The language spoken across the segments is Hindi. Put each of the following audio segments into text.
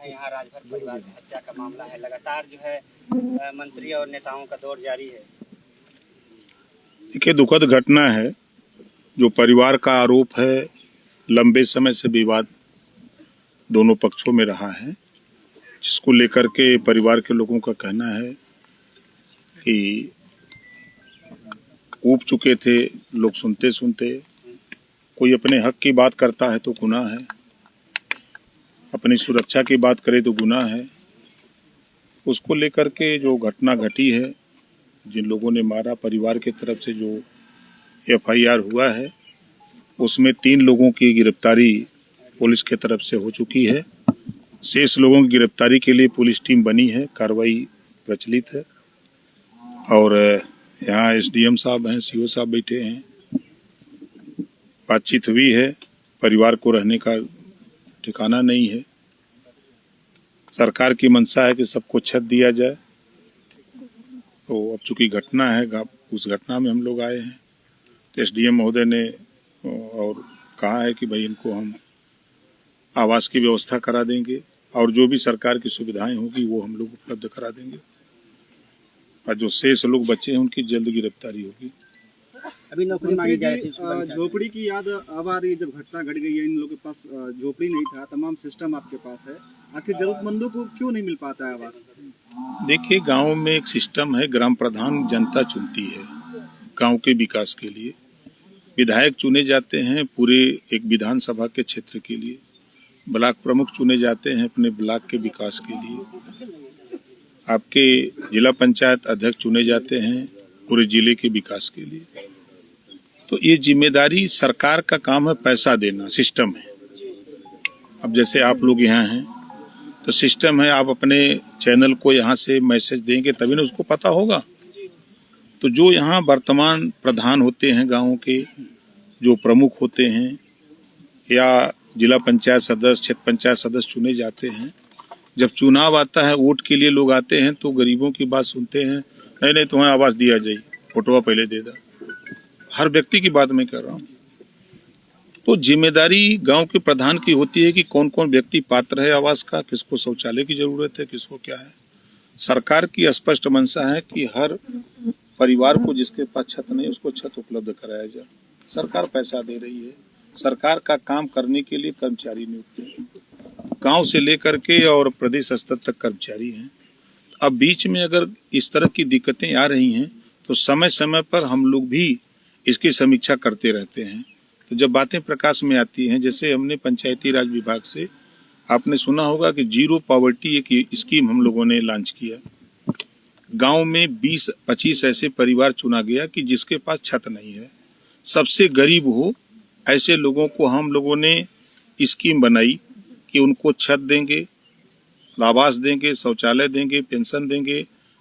यहाँ राजभर परिवार की हत्या का मामला है। लगातार जो है मंत्री और नेताओं का दौर जारी है। देखिए, दुखद घटना है। जो परिवार का आरोप है, लंबे समय से विवाद दोनों पक्षों में रहा है, जिसको लेकर के परिवार के लोगों का कहना है कि ऊब चुके थे लोग सुनते सुनते। कोई अपने हक की बात करता है तो गुनाह है, अपनी सुरक्षा की बात करे तो गुनाह है। उसको लेकर के जो घटना घटी है, जिन लोगों ने मारा, परिवार की तरफ से जो FIR हुआ है, उसमें 3 लोगों की गिरफ्तारी पुलिस की तरफ से हो चुकी है। शेष लोगों की गिरफ्तारी के लिए पुलिस टीम बनी है, कार्रवाई प्रचलित है। और यहाँ SDM साहब हैं, CO साहब बैठे हैं, बातचीत हुई है। परिवार को रहने का ठिकाना नहीं है। सरकार की मंशा है कि सबको छत दिया जाए। तो अब चूंकि घटना है, उस घटना में हम लोग आए हैं, तो SDM महोदय ने और कहा है कि भाई इनको हम आवास की व्यवस्था करा देंगे और जो भी सरकार की सुविधाएं होगी वो हम लोग उपलब्ध करा देंगे। और जो शेष लोग बचे हैं उनकी जल्द गिरफ्तारी होगी। अभी नौकरी मांगी जा रही थी, झोपड़ी की याद अब आ रही है। जब घटना घट गई है, इन लोगों के पास झोपड़ी नहीं था, तमाम सिस्टम आपके पास है, आखिर जरूरतमंदों को क्यों नहीं मिल पाता है आवास? देखिए, गांव में एक सिस्टम है, ग्राम प्रधान जनता चुनती है गांव के विकास के लिए। विधायक चुने जाते हैं पूरे एक विधानसभा के क्षेत्र के लिए। ब्लॉक प्रमुख चुने जाते हैं अपने ब्लॉक के विकास के लिए। आपके जिला पंचायत अध्यक्ष चुने जाते हैं पूरे जिले के विकास के लिए। तो ये जिम्मेदारी सरकार का काम है, पैसा देना, सिस्टम है। अब जैसे आप लोग यहाँ हैं तो सिस्टम है, आप अपने चैनल को यहाँ से मैसेज देंगे तभी ना उसको पता होगा। तो जो यहाँ वर्तमान प्रधान होते हैं, गाँव के जो प्रमुख होते हैं या जिला पंचायत सदस्य, क्षेत्र पंचायत सदस्य चुने जाते हैं, जब चुनाव आता है, वोट के लिए लोग आते हैं तो गरीबों की बात सुनते हैं। नहीं तुम्हें आवास दिया जाए, फोटोवा पहले दे दा। हर व्यक्ति की बात मैं कर रहा हूँ। तो जिम्मेदारी गांव के प्रधान की होती है कि कौन कौन व्यक्ति पात्र है आवास का, किसको शौचालय की जरूरत है, किसको क्या है। सरकार की स्पष्ट मंशा है कि हर परिवार को जिसके पास छत नहीं उसको छत उपलब्ध कराया जाए। सरकार पैसा दे रही है। सरकार का काम करने के लिए कर्मचारी नियुक्त हैं, गांव से लेकर के और प्रदेश स्तर तक कर्मचारी हैं। अब बीच में अगर इस तरह की दिक्कतें आ रही हैं तो समय समय पर हम लोग भी इसकी समीक्षा करते रहते हैं। तो जब बातें प्रकाश में आती हैं, जैसे हमने पंचायती राज विभाग से, आपने सुना होगा कि 0 पॉवर्टी एक स्कीम हम लोगों ने लॉन्च किया। गांव में 20-25 ऐसे परिवार चुना गया कि जिसके पास छत नहीं है, सबसे गरीब हो ऐसे लोगों को हम लोगों ने स्कीम बनाई कि उनको छत देंगे, आवास देंगे, शौचालय देंगे, पेंशन देंगे,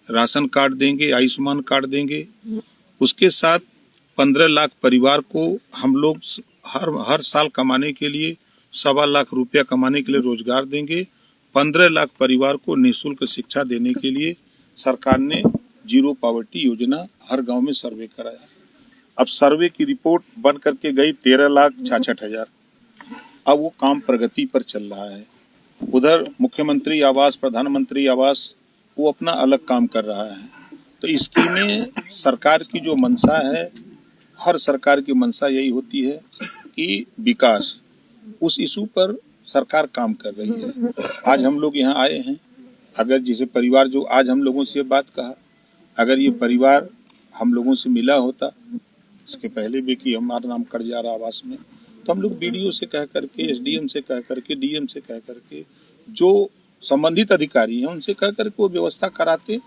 राशन कार्ड देंगे, आयुष्मान कार्ड देंगे। उसके साथ 15 लाख परिवार को हम लोग हर साल कमाने के लिए 1.25 लाख रुपया कमाने के लिए रोजगार देंगे। 15 लाख परिवार को निःशुल्क शिक्षा देने के लिए सरकार ने 0 पॉवर्टी योजना हर गांव में सर्वे कराया। अब सर्वे की रिपोर्ट बन करके गई 13,66,000। अब वो काम प्रगति पर चल रहा है। उधर मुख्यमंत्री आवास, प्रधानमंत्री आवास, वो अपना अलग काम कर रहा है। तो स्कीमें सरकार की जो मंशा है, हर सरकार की मंशा यही होती है कि विकास, उस इशू पर सरकार काम कर रही है। आज हम लोग यहाँ आए हैं, अगर जैसे परिवार जो आज हम लोगों से बात कहा, अगर ये परिवार हम लोगों से मिला होता इसके पहले भी कि हमारा नाम कट जा रहा आवास में, तो हम लोग BDO से कह करके, SDM से कह करके, DM से कह करके, जो संबंधित अधिकारी हैं उनसे कह करके वो व्यवस्था कराते।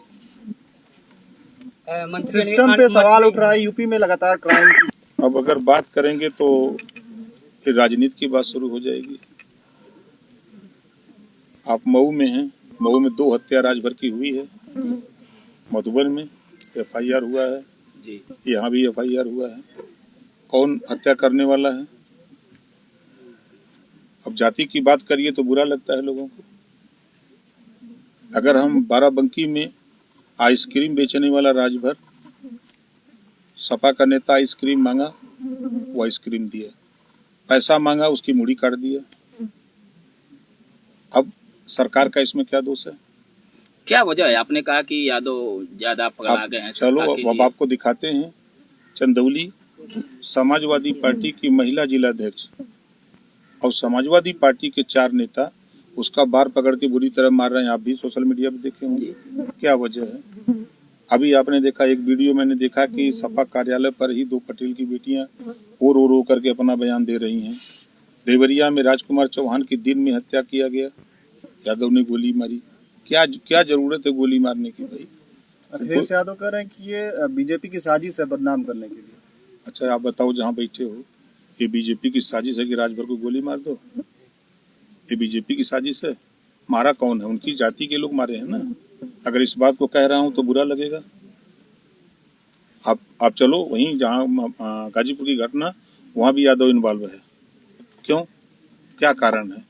सिस्टम पे सवाल उठ रहा है, यूपी में लगातार क्राइम। अब अगर बात करेंगे तो फिर राजनीति की बात शुरू हो जाएगी। आप मऊ में हैं, मऊ में 2 हत्या राजभर की हुई है। मधुबन में FIR हुआ है, यहाँ भी FIR हुआ है। कौन हत्या करने वाला है? अब जाति की बात करिए तो बुरा लगता है लोगों को। अगर हम बाराबंकी में आइसक्रीम बेचने वाला राजभर, सपा का नेता आइसक्रीम मांगा, वो आइसक्रीम दिया, पैसा मांगा, उसकी मुड़ी काट दिया। अब सरकार का इसमें क्या दोष है? क्या वजह है? आपने कहा कि यादव ज्यादा पगला गए हैं। चलो अब आपको दिखाते हैं। चंदौली समाजवादी पार्टी की महिला जिलाध्यक्ष और समाजवादी पार्टी के 4 नेता उसका बार पकड़ के बुरी तरह मार रहे हैं। आप भी सोशल मीडिया पे देखे होंगे। क्या वजह है? अभी आपने देखा एक वीडियो मैंने देखा कि सपा कार्यालय पर ही 2 पटेल की बेटियां रो रो करके अपना बयान दे रही हैं। देवरिया में राजकुमार चौहान की दिन में हत्या किया गया, यादव ने गोली मारी। क्या जरूरत है गोली मारने की भाई? अखिलेश यादव कह रहे हैं कि ये बीजेपी की साजिश है बदनाम करने के लिए। अच्छा आप बताओ, जहाँ बैठे हो, ये बीजेपी की साजिश है कि राजभर को गोली मार दो? ये बीजेपी की साजिश है? मारा कौन है? उनकी जाति के लोग मारे हैं ना। अगर इस बात को कह रहा हूं तो बुरा लगेगा। आप चलो वहीं जहाँ गाजीपुर की घटना, वहां भी यादव इन्वॉल्व है। क्यों? क्या कारण है?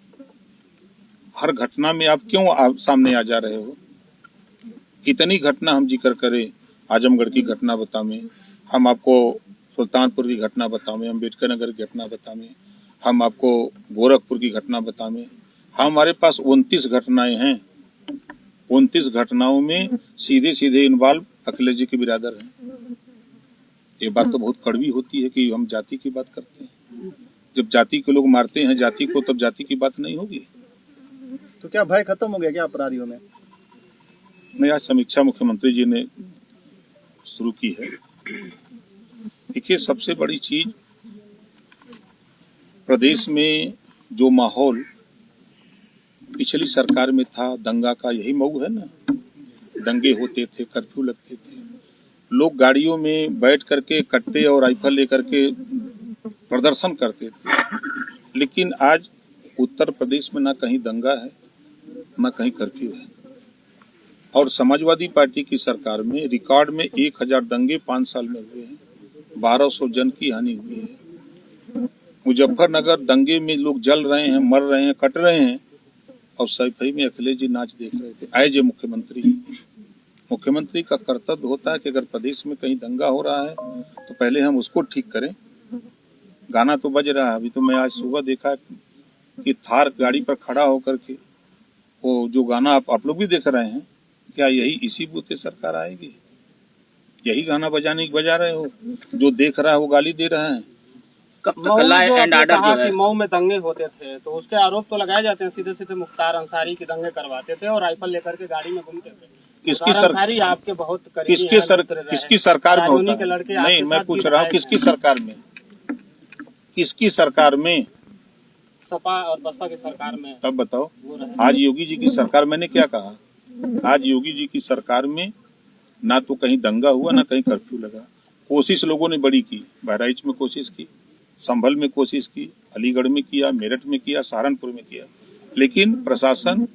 हर घटना में आप क्यों सामने आ जा रहे हो? कितनी घटना हम जिक्र करें, आजमगढ़ की घटना बतावें, हम आपको सुल्तानपुर की घटना बतावें, अम्बेडकर नगर की घटना बतावें, हम आपको गोरखपुर की घटना बतावें। हमारे पास 29 घटनाएं हैं। 29 घटनाओं में सीधे सीधे इन्वॉल्व अखिलेश जी के बिरादर हैं। ये बात तो बहुत कड़वी होती है कि हम जाति की बात करते हैं। जब जाति के लोग मारते हैं जाति को, तब जाति की बात नहीं होगी। तो क्या भय खत्म हो गया क्या अपराधियों में? नया समीक्षा मुख्यमंत्री जी ने शुरू की है। देखिए, सबसे बड़ी चीज प्रदेश में जो माहौल पिछली सरकार में था दंगा का, यही मऊ है ना। दंगे होते थे, कर्फ्यू लगते थे, लोग गाड़ियों में बैठ करके कट्टे और राइफल लेकर के प्रदर्शन करते थे। लेकिन आज उत्तर प्रदेश में ना कहीं दंगा है, ना कहीं कर्फ्यू है। और समाजवादी पार्टी की सरकार में रिकॉर्ड में 1000 दंगे 5 साल में हुए हैं, 1200 जन की हानि हुई है। मुजफ्फरनगर दंगे में लोग जल रहे हैं, मर रहे हैं, कट रहे हैं, और सैफई में अखिलेश जी नाच देख रहे थे। आए जे मुख्यमंत्री का कर्तव्य होता है कि अगर प्रदेश में कहीं दंगा हो रहा है तो पहले हम उसको ठीक करें। गाना तो बज रहा है। अभी तो मैं आज सुबह देखा कि थार गाड़ी पर खड़ा होकर के वो जो गाना आप लोग भी देख रहे हैं, क्या यही इसी बूते सरकार आएगी? यही गाना बजा रहे हो? जो देख रहा है वो गाली दे रहा है। कब तक ला एंड ऑर्डर जो है? मऊ में दंगे होते थे तो उसके आरोप तो लगाए जाते हैं, सीधे सीधे मुख्तार अंसारी के दंगे करवाते थे और राइफल लेकर के गाड़ी में घूमते थे। किसकी सरकार? आपके बहुत करीबी किसकी सरकार में होता है? नहीं, मैं पूछ रहा हूँ किसकी सरकार में? किसकी सरकार में? सपा और बसपा की सरकार में। तब बताओ, आज योगी जी की सरकार, मैंने क्या कहा? आज योगी जी की सरकार में ना तो कहीं दंगा हुआ, ना कहीं कर्फ्यू लगा। कोशिश लोगों ने बड़ी की। बहराइच में कोशिश की, संभल में कोशिश की, अलीगढ़ में किया, मेरठ में किया, सहारनपुर में किया, लेकिन प्रशासन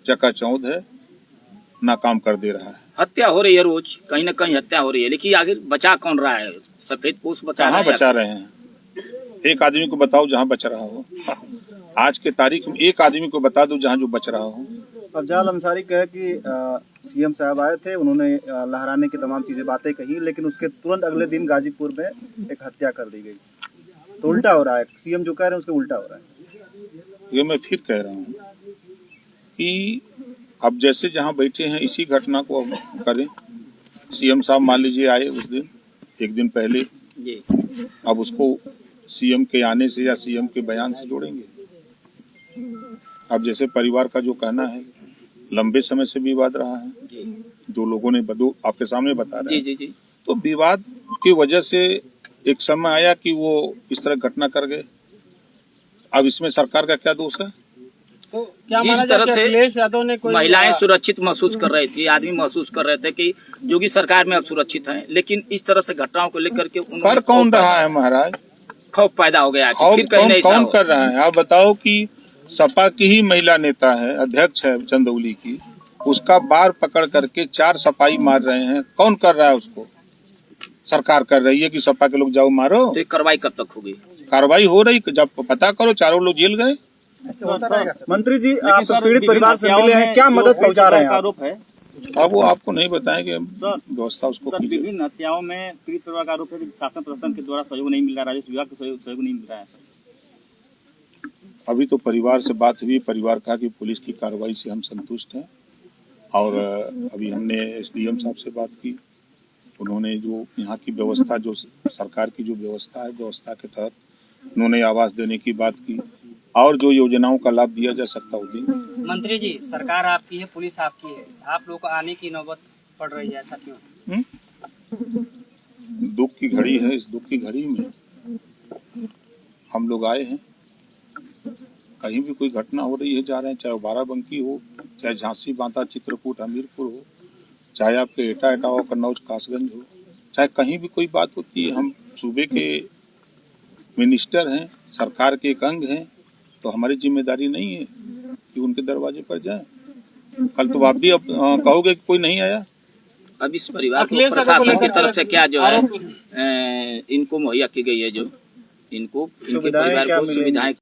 चकाचौंध है, नाकाम कर दे रहा है। हत्या हो रही है, रोज कहीं न कहीं हत्या हो रही है, लेकिन आखिर बचा कौन रहा है? सफेद पोष बचा रहा है? बचा रहे हैं? एक आदमी को बताओ जहाँ बच रहा हो। आज के तारीख में एक आदमी को बता दो जहाँ जो बच रहा हो। अफजाल अंसारी कहे कि सीएम साहब आए थे, उन्होंने लहराने की तमाम चीजें बातें कही, लेकिन उसके तुरंत अगले दिन गाजीपुर में एक हत्या कर दी गई। तो उल्टा हो रहा है, सीएम जो कह रहे हैं उसके उल्टा हो रहा है। ये मैं फिर कह रहा हूँ कि अब जैसे जहाँ बैठे हैं इसी घटना को करें। सीएम साहब मान लीजिए आए उस दिन, एक दिन पहले जी, अब उसको सीएम के आने से या सीएम के बयान से जोड़ेंगे। अब जैसे परिवार का जो कहना है, लंबे समय से विवाद रहा है जी, जो लोगों ने आपके सामने बता रहे हैं जी। तो विवाद की वजह से एक समय आया कि वो इस तरह घटना कर गए। अब इसमें सरकार का क्या दोष है? तो क्या जिस तरह से अखिलेश यादव ने महिलाएं सुरक्षित महसूस कर रही थी, आदमी महसूस कर रहे थे कि योगी सरकार में अब सुरक्षित हैं, लेकिन इस तरह से घटनाओं को लेकर के कर कौन रहा है महाराज? खौफ पैदा हो गया। फिर कौन कर रहा है? आप बताओ कि सपा की ही महिला नेता है, अध्यक्ष है चंदौली की, उसका बार पकड़ करके 4 सपाई मार रहे हैं। कौन कर रहा है उसको? सरकार कर रही है कि सपा के लोग जाओ मारो। तो कार्रवाई कब तक होगी? कार्रवाई हो रही, जब पता करो 4 लोग जेल गए। मंत्री जी, आप पीड़ित परिवार से मिले हैं, क्या मदद पहुंचा रहे हैं? आरोप है, अब वो आपको नहीं बताएंगे, व्यवस्था उसको कीजिए। विभिन्न हत्याओं में पीड़ित परिवार का आरोप है कि शासन प्रशासन के द्वारा सहयोग नहीं मिल रहा, राजस्व विभाग का सहयोग नहीं मिल रहा है। अभी तो परिवार से बात हुई, परिवार कहा कि पुलिस की कार्रवाई से हम संतुष्ट हैं और अभी हमने एसडीएम साहब से बात की। उन्होंने जो यहाँ की व्यवस्था, जो सरकार की जो व्यवस्था है, व्यवस्था के तहत उन्होंने आवास देने की बात की और जो योजनाओं का लाभ दिया जा सकता वो देंगे। मंत्री जी, सरकार आपकी है, पुलिस आपकी है, आप लोग को आने की नौबत पड़ रही है, ऐसा क्यों? दुख की घड़ी है, इस दुख की घड़ी में हम लोग आए हैं। कहीं भी कोई घटना हो रही है, जा रहे हैं, चाहे वो बाराबंकी हो, चाहे झांसी, बांदा, चित्रकूट, हमीरपुर हो, चाहे आपके एटा हो, कन्नौज, कासगंज हो, चाहे कहीं भी कोई बात होती है, हम सूबे के मिनिस्टर हैं, सरकार के एक अंग हैं, तो हमारी जिम्मेदारी नहीं है कि उनके दरवाजे पर जाएं। कल तो आप भी कहोगे कि कोई नहीं आया। अब इस परिवार को प्रशासन की तरफ से क्या जो है इनको मुहैया की गई है, जो इनके परिवार को सुविधाएं